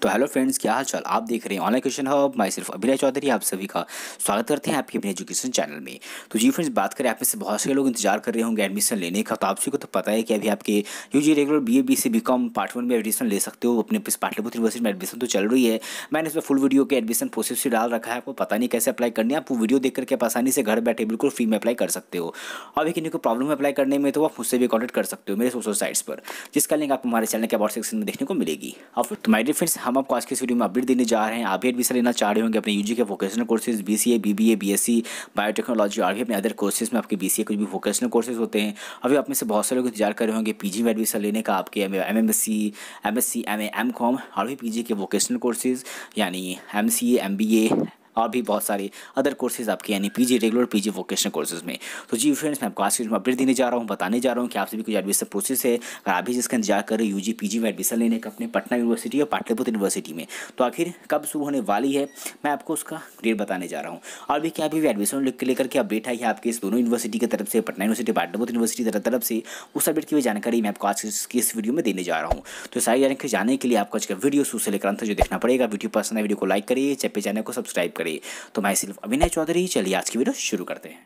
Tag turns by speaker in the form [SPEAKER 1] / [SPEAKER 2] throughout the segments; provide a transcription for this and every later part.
[SPEAKER 1] तो hello friends, क्या हाल चाल। आप देख रहे हैं ऑनलाइन क्वेश्चन हब। मैं सिर्फ अभिनय चौधरी आप सभी का स्वागत करते हैं आपके अपने एजुकेशन चैनल में। तो जी फ्रेंड्स, बात करें, आप में से बहुत से लोग इंतजार कर रहे होंगे एडमिशन लेने का। तो आप सभी को तो पता है कि अभी आपके UG regular BA BC BCom part 1 में एडमिशन ले सकते हो। अपने पाटलिपुत्र यूनिवर्सिटी में एडमिशन तो चल रही है। मैंने इसमें फुल वीडियो के एडमिशन प्रोसेस से डाल रखा है। आपको पता नहीं कैसे अप्लाई करनी है, आप वो वीडियो देख करके आप आसानी से घर बैठे बिल्कुल फ्री में अप्लाई कर सकते हो। और भी किसी को प्रॉब्लम है अप्लाई करने में तो आप मुझसे भी कॉन्टैक्ट कर सकते हो मेरे सोशल साइट्स पर, जिसका लिंक आपको हमारे चैनल के अबाउट सेक्शन में देखने को मिलेगी। और तो माय डियर फ्रेंड्स, हम आपको आज के इस वीडियो में अपडेट देने जा रहे हैं। आप भी एडमिशन लेना चाह रहे होंगे अपने यूजी के vocational courses BCA BBA BSc biotechnology और भी अपने अदर कोर्सेज में। आपके बीसीए कुछ भी वोकेशनल कोर्सेज होते हैं। अभी आप में से बहुत सारे लोग इंतजार कर रहे होंगे पीजी में एडमिशन लेने का, आपके एमएससी एमएससी एमए एमकॉम और भी पीजी के वोकेशनल कोर्सेज यानी एमसीए एमबीए और भी बहुत सारे अदर कोर्सेज आपके यानी PG regular PG vocational courses में। तो जी फ्रेंड्स, मैं आपको आज के में अपडेट देने जा रहा हूँ, बताने जा रहा हूँ कि आप सभी कुछ एडमिशन प्रोसेस है। अगर आप भी जिसका इंतजार कर रहे हो यूजी पीजी में एडमिशन लेने का अपने पटना यूनिवर्सिटी और पाटलिपुत्र यूनिवर्सिटी में, तो आखिर कब शुरू होने वाली है मैं आपको उसका डेट बताने जा रहा हूँ। और भी क्या अभी भी एडमिशन लेकर के अपडेट आई है आपके इस दोनों यूनिवर्सिटी की तरफ से, पटना यूनिवर्सिटी पाटलिपुत्र यूनिवर्सिटी की तरफ से। उस अपडेट की भी जानकारी मैं आपको आज की इस वीडियो में देने जा रहा हूँ। तो सारी जानकारी जानने के लिए आपको आज का वीडियो शुरू से लेकर अंत जो देखना पड़ेगा। वीडियो पसंद है वीडियो को लाइक करिए, चैनल को सब्सक्राइब करिए। तो मैं सिर्फ अभिनय चौधरी, चलिए आज की वीडियो शुरू करते हैं।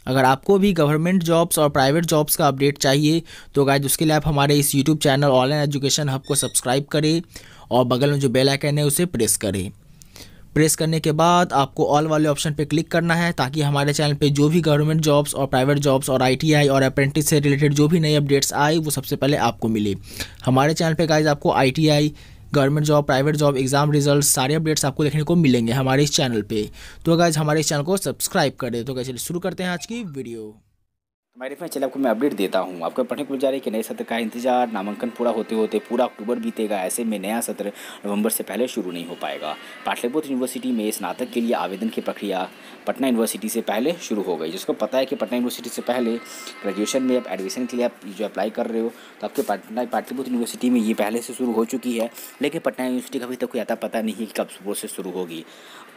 [SPEAKER 2] अगर आपको भी गवर्नमेंट जॉब्स और प्राइवेट जॉब्स का अपडेट चाहिए तो गाइस उसके लिए आप हमारे इस YouTube channel online education hub को सब्सक्राइब करें और बगल में जो बेल आइकन है उसे प्रेस करें। प्रेस करने के बाद आपको ऑल वाले ऑप्शन पे क्लिक करना है ताकि हमारे चैनल पे जो भी गवर्नमेंट जॉब्स और प्राइवेट जॉब्स और आईटीआई और अप्रेंटिस से रिलेटेड जो भी नए अपडेट्स आए वो सबसे पहले आपको मिले। हमारे चैनल पे गाइस आपको ITI, government job, private job, exam result सारे अपडेट्स आपको देखने को मिलेंगे हमारे इस चैनल पे। तो गाइस हमारे इस चैनल को सब्सक्राइब करें। तो गाइस चलिए शुरू करते हैं आज की वीडियो।
[SPEAKER 1] हमारे फ्रेंड, चलिए आपको मैं अपडेट देता हूँ। आपको पढ़ने को मिल जा रही है कि नए सत्र का इंतजार, नामांकन पूरा होते होते पूरा अक्टूबर बीतेगा। ऐसे में नया सत्र नवंबर से पहले शुरू नहीं हो पाएगा। पाटलिपुत्र यूनिवर्सिटी में स्नातक के लिए आवेदन की प्रक्रिया पटना यूनिवर्सिटी से पहले शुरू हो गई। जिसको पता है कि पटना यूनिवर्सिटी से पहले ग्रेजुएशन में आप एडमिशन के लिए आप जो अप्लाई कर रहे हो तो आपके पाटलिपुत्र यूनिवर्सिटी में ये पहले से शुरू हो चुकी है। लेकिन पटना यूनिवर्सिटी का अभी तक कोई आता पता नहीं है कि कब प्रोसेस शुरू होगी।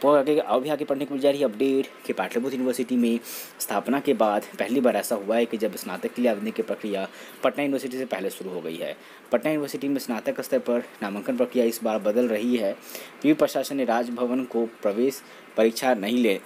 [SPEAKER 1] तो आगे पढ़ने को मिल जा रही है अपडेट कि पाटलिपुत्र यूनिवर्सिटी में स्थापना के बाद पहली बार ऐसा हुआ है कि जब स्नातक के लिए आवेदन की प्रक्रिया पटना यूनिवर्सिटी से पहले शुरू हो गई है। पटना यूनिवर्सिटी में स्नातक स्तर पर नामांकन प्रक्रिया इस बार बदल रही है। विवि प्रशासन ने राजभवन को प्रवेश परीक्षा नहीं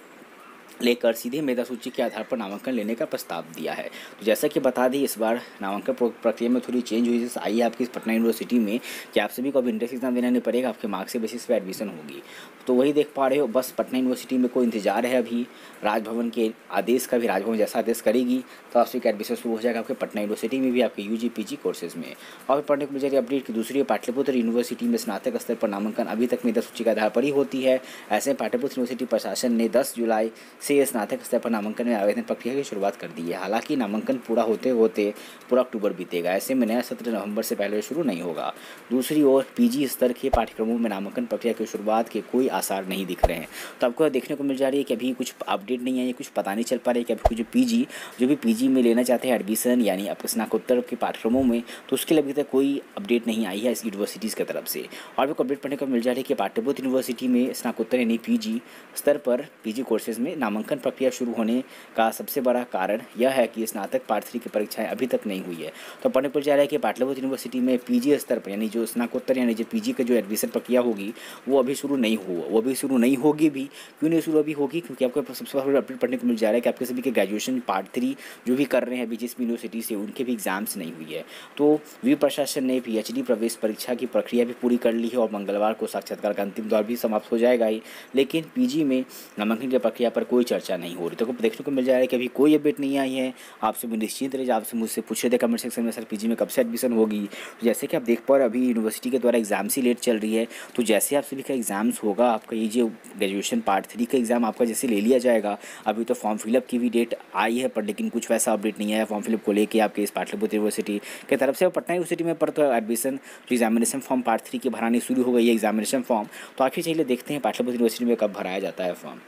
[SPEAKER 1] लेकर सीधे मेधा सूची के आधार पर नामांकन लेने का प्रस्ताव दिया है। तो जैसा कि बता दी, इस बार नामांकन प्रक्रिया में थोड़ी चेंज हुई आई है आपकी पटना यूनिवर्सिटी में कि आप सभी को अब इंट्रेंस एग्जाम देना नहीं पड़ेगा, आपके मार्क्स के बेसिस पे एडमिशन होगी। तो वही देख पा रहे हो, बस पटना यूनिवर्सिटी में कोई इंतजार है अभी राजभवन के आदेश का। भी राजभवन जैसा आदेश करेगी तो आपसे एडमिशन शुरू हो जाएगा आपके पटना यूनिवर्सिटी में भी, आपके यूजी पीजी कोर्सेज में। और पढ़ने को मिल जाएगी अपडेट की दूसरी पाटलिपुत्र यूनिवर्सिटी में स्नातक स्तर पर नामांकन अभी तक मेधा सूची के आधार पर ही होती है। ऐसे पाटलिपुत्र यूनिवर्सिटी प्रशासन ने 10 जुलाई से स्नातक स्तर पर नामांकन में आवेदन प्रक्रिया की शुरुआत कर दी है। हालांकि नामांकन पूरा होते होते पूरा अक्टूबर बीतेगा। ऐसे में नया सत्र नवंबर से पहले शुरू नहीं होगा। दूसरी ओर पीजी स्तर के पाठ्यक्रमों में नामांकन प्रक्रिया की शुरुआत के कोई आसार नहीं दिख रहे हैं। तो आपको देखने को मिल जा रही है कि अभी कुछ अपडेट नहीं है, कुछ पता नहीं चल पा रहा है कि अभी जो भी पीजी में लेना चाहते हैं एडमिशन यानी आपके स्नातकोत्तर के पाठ्यक्रमों में, तो उसके लिए अभी तक कोई अपडेट नहीं आई है इस यूनिवर्सिटीज़ की तरफ से। और भी अपडेट पढ़ने को मिल जा रही है कि पाटलिपुत्र यूनिवर्सिटी में स्नातकोत्तर यानी पीजी स्तर पर पीजी कोर्सेज में नामांकन प्रक्रिया शुरू होने का सबसे बड़ा कारण यह है कि स्नातक पार्ट 3 की परीक्षाएं अभी तक नहीं हुई है। तो पढ़ने को जा रहा है कि पाटलिपुत्र यूनिवर्सिटी में पीजी स्तर पर यानी जो स्नातकोत्तर यानी जो पीजी का जो एडमिशन प्रक्रिया होगी वो अभी शुरू नहीं होगी भी। क्यों नहीं शुरू अभी होगी? क्योंकि आपको सबसे पहले अपडेट पढ़ने को मिल जा रहा है कि आपके सभी के ग्रेजुएशन पार्ट 3 जो भी कर रहे हैं अभी जिस यूनिवर्सिटी से, उनके भी एग्जाम्स नहीं हुई है। तो विवि प्रशासन ने पीएचडी प्रवेश परीक्षा की प्रक्रिया भी पूरी कर ली है और मंगलवार को साक्षात्कार का अंतिम दौर भी समाप्त हो जाएगा ही। लेकिन पीजी में नामांकन की प्रक्रिया पर कोई चर्चा नहीं हो रही। तो देखने को मिल जा रहा है कि अभी कोई अपडेट नहीं आई है। आपसे भी निश्चिंत रहिए, आपसे मुझसे पूछ रहे थे कमेंट सेक्शन में सर पीजी में कब से एडमिशन होगी। तो जैसे कि आप देख पा रहे अभी यूनिवर्सिटी के द्वारा एग्जाम्स ही लेट चल रही है। तो जैसे आप सभी का एग्जाम्स होगा, आपका ये जो ग्रेजुएशन पार्ट 3 का एग्जाम आपका जैसे ले लिया जाएगा। अभी तो फॉर्म फिलअप की भी डेट आई है पर लेकिन कुछ वैसा अपडेट नहीं आया फॉर्म फिलअप को लेके आपके इस पाटलिपुत्र यूनिवर्सिटी की तरफ से। पटना यूनिवर्सिटी में पर तो एडमिशन जो एग्जामिनेशन फॉर्म पार्ट 3 की भरानी शुरू हो गई है एग्जामिनेशन फॉर्म। तो आखिर चलिए देखते हैं पाटलिपुत्र यूनिवर्सिटी में कब भराया जाता है फॉर्म।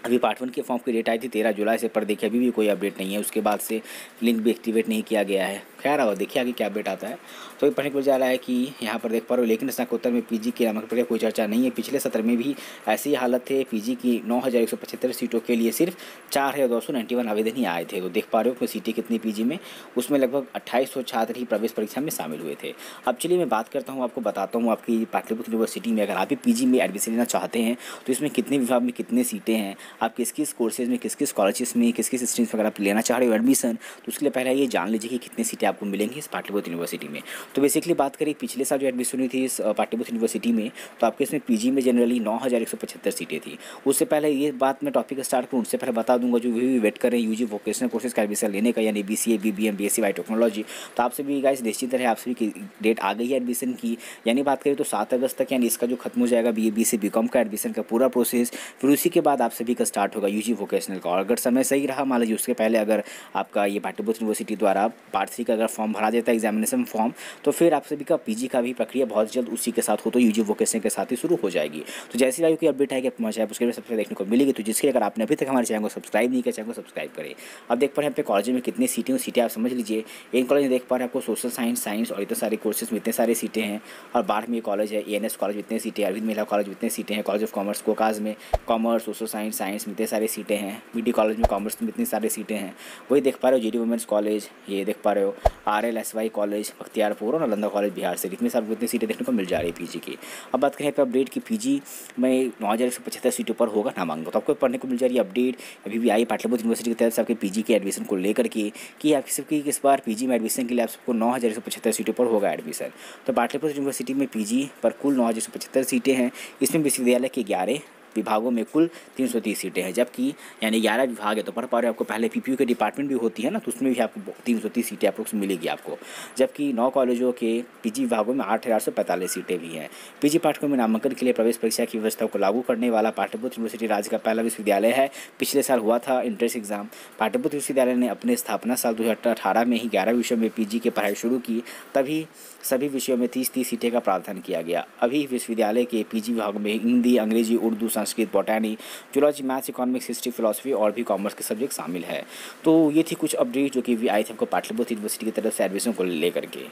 [SPEAKER 1] अभी पार्ट 1 के फॉर्म की डेट आई थी 13 जुलाई से, पर देखिए अभी भी कोई अपडेट नहीं है। उसके बाद से लिंक भी एक्टिवेट नहीं किया गया है। खैर और देखिए आगे क्या अपडेट आता है। तो ये पढ़ने को जा रहा है कि यहाँ पर देख पा रहे हो, लेकिन स्नातकोत्तर में पीजी के नामांकन प्रक्रिया कोई चर्चा नहीं है। पिछले सत्र में भी ऐसी ही हालत थे, पीजी की 9,175 सीटों के लिए सिर्फ 4,291 आवेदन ही आए थे। तो देख पा रहे हो कि सीटें कितनी पीजी में, उसमें लगभग 2800 छात्र ही प्रवेश परीक्षा में शामिल हुए थे। अब चलिए मैं बात करता हूँ, आपको बताता हूँ आपकी पाटलिपुत्र यूनिवर्सिटी में अगर आप भी पीजी में एडमिशन लेना चाहते हैं तो इसमें कितने विभाग में कितने सीटें हैं, आप किस किस कोर्सेज में, किस किस कॉलेजेस में, किस किस स्ट्रीम्स में अगर आप लेना चाह रहे हो एडमिशन, तो उसके लिए पहले ये जान लीजिए कि कितनी सीटें आपको मिलेंगी इस पाटलिपुत्र यूनिवर्सिटी में। तो बेसिकली बात करें पिछले साल जो एडमिशन हुई थी इस पाटलिपुत्र यूनिवर्सिटी में, तो आपके इसमें पीजी में जनरली 9,175 सीटें थी। उससे पहले ये बात मैं टॉपिक स्टार्ट करूँ उससे पहले बता दूंगा, जो भी वेट कर रहे हैं यूजी वोकेशनल कोर्सेज का एडमिशन लेने का, यानी BCA, BBM, BSc बायोटेक्नोलॉजी, तो आप सभी गाइस निश्चित रहे, आप सभी की डेट आ गई है एडमिशन की। यानी बात करें तो 7 अगस्त तक यानी इसका जो खत्म हो जाएगा BA-BSc BCom का एडमिशन का पूरा प्रोसेस, फिर उसी के बाद आप सभी का स्टार्ट होगा यूजी वोकेशनल का। और अगर समय सही रहा, मान लीजिए उसके पहले अगर आपका ये पाटलिपुत्र यूनिवर्सिटी द्वारा पार्ट 3 का अगर फॉर्म भरा देता है एग्जामिनेशन फॉर्म, तो फिर आप सभी का पीजी का भी प्रक्रिया बहुत जल्द उसी के साथ हो तो यूजी वोकेशनल के साथ ही शुरू हो जाएगी। तो जैसी वायु की अपडेट आएगी आपको चैनल उसके सबसे देखने को मिलेगी। तो जिसके अगर आपने अभी तक हमारे चैनल को सब्सक्राइब नहीं किया, चैनल को सब्सक्राइब करें। अब देख पा रहे हैं पे कॉलेज में कितनी सीटें आप समझ लीजिए। इन कॉलेज में देख पा रहे हैं आपको सोशल साइंस और इतने सारे कोर्सेज में इतने सारी सीटें हैं। और बाढ़ में कॉलेज है, ANS कॉलेज में इतने सीटें हैं, अरविंद महिला कॉलेज में इतने सीटें हैं, कॉलेज ऑफ कॉमर्स कोकाज में कॉमर्स, सोशल साइंस में इतने सारी सीटें हैं, BD कॉलेज में कॉमर्स में इतनी सारी सीटें हैं। वही देख पा रहे हो GD वुमेंस कॉलेज, ये देख पा रहे हो RLSY कॉलेज बख्तियारपुर और नालंदा कॉलेज बिहार से, इतनी सारी इतनी सीटें देखने को मिल जा रही है पीजी की। अब बात करें पे अपडेट की पीजी में 9,175 सीटों पर होगा नामांकन, तो आपको पढ़ने को मिल जा रही है अपडेट अभी भी आई पाटलिपुत्र यूनिवर्सिटी की तरफ से आपके पीजी के एडमिशन को लेकर के कि आप सबकी इस बार पीजी में एडमिशन के लिए आप सबको 9,175 सीटों पर होगा एडमिशन। तो पाटलिपुत्र यूनिवर्सिटी में पीजी पर कुल 9,175 सीटें हैं। इसमें विश्वविद्यालय के 11 विभागों में कुल 330 सीटें हैं, जबकि यानी 11 विभाग है तो पढ़ पा रहे हो। आपको पहले PPU के डिपार्टमेंट भी होती है ना, तो उसमें भी आपको 330 सीटें अप्रोक्स मिलेगी आपको, जबकि 9 कॉलेजों के पीजी विभागों में 8,845 सीटें भी हैं। पीजी पाठ्यक्रम में नामांकन के लिए प्रवेश परीक्षा की व्यवस्था को लागू करने वाला पाटलिपुत्र यूनिवर्सिटी राज्य का पहला विश्वविद्यालय है। पिछले साल हुआ था इंट्रेंस एग्जाम। पाटलिपुत्र विश्वविद्यालय ने अपने स्थापना साल 2018 में ही 11 विषयों में पीजी की पढ़ाई शुरू की, तभी सभी विषयों में 30-30 सीटें का प्रावधान किया गया। अभी विश्वविद्यालय के पीजी विभाग में हिंदी, अंग्रेजी, Urdu, Sanskrit, botany, zoology, maths, economics, history, philosophy और भी कॉमर्स के सब्जेक्ट शामिल है। तो ये थी कुछ अपडेट जो कि आई थे हमको पाटलिपुत्र यूनिवर्सिटी की तरफ से एडमिशन को लेकर के।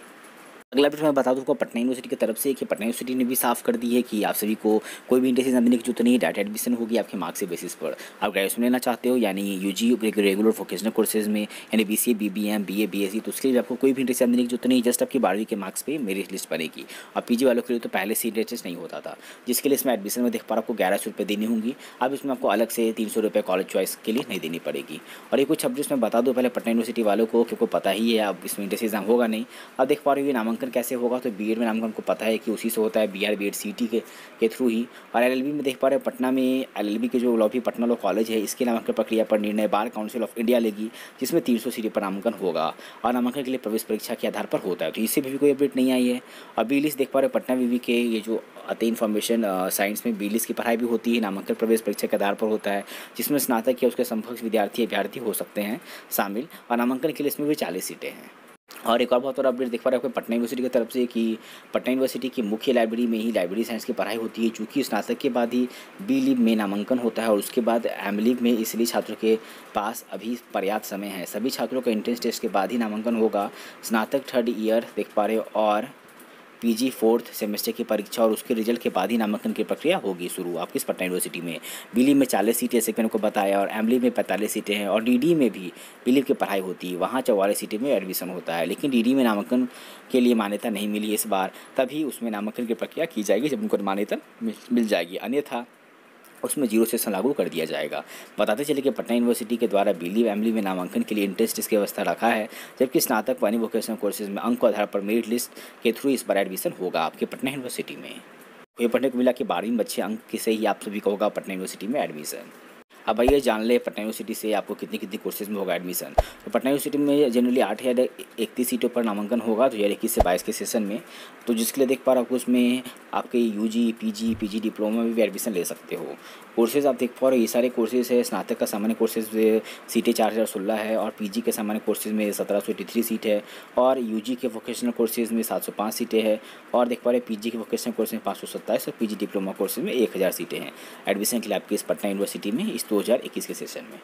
[SPEAKER 1] अगला अपडेट मैं बता दूँ आपको पटना यूनिवर्सिटी की तरफ से कि पटना यूनिवर्सिटी ने भी साफ कर दी है कि आप सभी को कोई भी इंट्रेंस एग्जाम देने की जरूरत नहीं है, डायरेक्ट एडमिशन होगी आपके मार्क्स के बेसिस पर। आप ग्रेजुएशन लेना चाहते हो यानी यूजी रेगुलर वोकेशनल कोर्सेज में यानी BCA, BBM, BA, BSc, तो उसके लिए आपको कोई भी इंट्रेंस एग्जाम देने की जरूरत नहीं, जस्ट आपकी 12वीं के मार्क्स पे मेरिट लिस्ट बनेगी। और पीजी वालों के लिए तो पहले से इंट्रेंस नहीं होता था, जिसके लिए इसमें एडमिशन में देख पा रहा आपको 1100 रुपये देनी होंगी। अब इसमें आपको अलग से 300 रुपये कॉलेज चॉइस के लिए नहीं देनी पड़ेगी। और ये कुछ अपडेट्स मैं बता दूँ पहले पटना यूनिवर्सिटी वालों को, क्योंकि पता ही है अब इसमें इंट्रेंस एग्जाम होगा नहीं। अब देख पा रहे हो ये नामांकन कैसे होगा, तो बीएड में नामांकन को पता है कि उसी से होता है, BR BEd CT के थ्रू ही। और LLB में देख पा रहे हो पटना में LLB के जो लॉ पटना लॉ कॉलेज है, इसके नामांकन प्रक्रिया पर निर्णय बार काउंसिल ऑफ इंडिया लेगी, जिसमें 300 सीटें पर नामांकन होगा और नामांकन के लिए प्रवेश परीक्षा के आधार पर होता है। तो इससे भी कोई अपडेट नहीं आई है। और बी लिस्ट देख पा रहे हो पटना विवि के ये जो आते इन्फॉर्मेशन साइंस में बी लिस्ट की पढ़ाई भी होती है, नामांकन प्रवेश परीक्षा के आधार पर होता है, जिसमें स्नातक या उसके समकक्ष अभ्यर्थी हो सकते हैं शामिल। और नामांकन के लिए इसमें भी 40 सीटें हैं। और एक और बहुत बड़ा अपडेट देख पा रहे हो पटना यूनिवर्सिटी की तरफ से कि पटना यूनिवर्सिटी की मुख्य लाइब्रेरी में ही लाइब्रेरी साइंस की पढ़ाई होती है, चूँकि स्नातक के बाद ही BLib में नामांकन होता है और उसके बाद MLib में, इसलिए छात्रों के पास अभी पर्याप्त समय है। सभी छात्रों का एंट्रेंस टेस्ट के बाद ही नामांकन होगा। स्नातक 3rd ईयर देख पा रहे हो और PG 4th सेमेस्टर की परीक्षा और उसके रिजल्ट के बाद ही नामांकन की प्रक्रिया होगी शुरू आपकी इस पटना यूनिवर्सिटी में। BLib में 40 सीटें जैसे मैंने को बताया, और MLib में 45 सीटें हैं। और DD में भी BLib की पढ़ाई होती है, वहाँ 44 सीटें में एडमिशन होता है। लेकिन DD में नामांकन के लिए मान्यता नहीं मिली इस बार, तभी उसमें नामांकन की प्रक्रिया की जाएगी जब उनको मान्यता मिल जाएगी, अन्यथा उसमें 0 सेशन लागू कर दिया जाएगा। बताते चले कि पटना यूनिवर्सिटी के द्वारा BLib MLib में नामांकन के लिए एंट्रेंस टेस्ट की व्यवस्था रखा है, जबकि स्नातक वानी वोकेशनल कोर्सेज में अंक आधार पर मेरिट लिस्ट के थ्रू इस बार एडमिशन होगा आपके पटना यूनिवर्सिटी में। ये पढ़ने को मिला कि 12वीं में अच्छे अंक से ही आप सभी का होगा पटना यूनिवर्सिटी में एडमिशन। अब आइए जान ले पटना यूनिवर्सिटी से आपको कितनी कितनी कोर्सेज में होगा एडमिशन। तो पटना यूनिवर्सिटी में जनरली 8,031 सीटों पर नामांकन होगा 2021 से 22 के सेशन में। तो जिसके लिए देख पा रहा हूँ उसमें आपके UG, PG डिप्लोमा में भी एडमिशन ले सकते हो। कोर्सेज आप देख पा रहे हो ये सारे कोर्सेज है। स्नातक का सामान्य कोर्सेज सीटें 4,016 है और PG के सामान्य कोर्सेज में 1,783 सीट है और UG के वोकेशनल कोर्सेज में 705 सीटें हैं और देख पा रहे PG के वोकेशनल कोर्स में 527 और PG डिप्लोमा कोर्सेज में 1,000 सीटें हैं। एडमिशन के लिए आपकी इस पटना यूनिवर्सिटी में इस 2021 के सेशन में।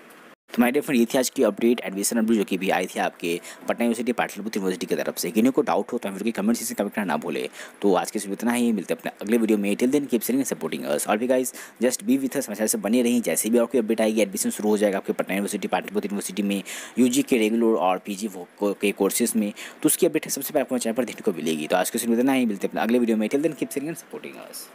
[SPEAKER 1] तो माय डियर फ्रेंड, ये थी आज की अपडेट, एडमिशन अपडेट जो कि भी आई थी आपके पटना यूनिवर्सिटी पाटलिपुत्र यूनिवर्सिटी की तरफ से। किन्हीं को डाउट हो तो वीडियो के कमेंट सेक्शन में कमेंट करना ना भूले। तो आज के इतना ही, मिलते हैं अपने अगले वीडियो में। Till then keep sharing and supporting us. और भी guys just be with us, हमारे से बने रही। जैसे भी आपकी अपडेट आएगी, एडमिशन शुरू हो जाएगा आपके पटना यूनिवर्सिटी पाटलिपुत्र यूनिवर्सिटी में यूजी के रेगुलर और पीजी के कोर्सेज में, तो उसकी अपडेट सबसे पहले आपको चैनल पर देखने को मिलेगी। तो आज के इतना ही, मिलते हैं अपने अगले वीडियो में। Till then keep sharing and supporting us.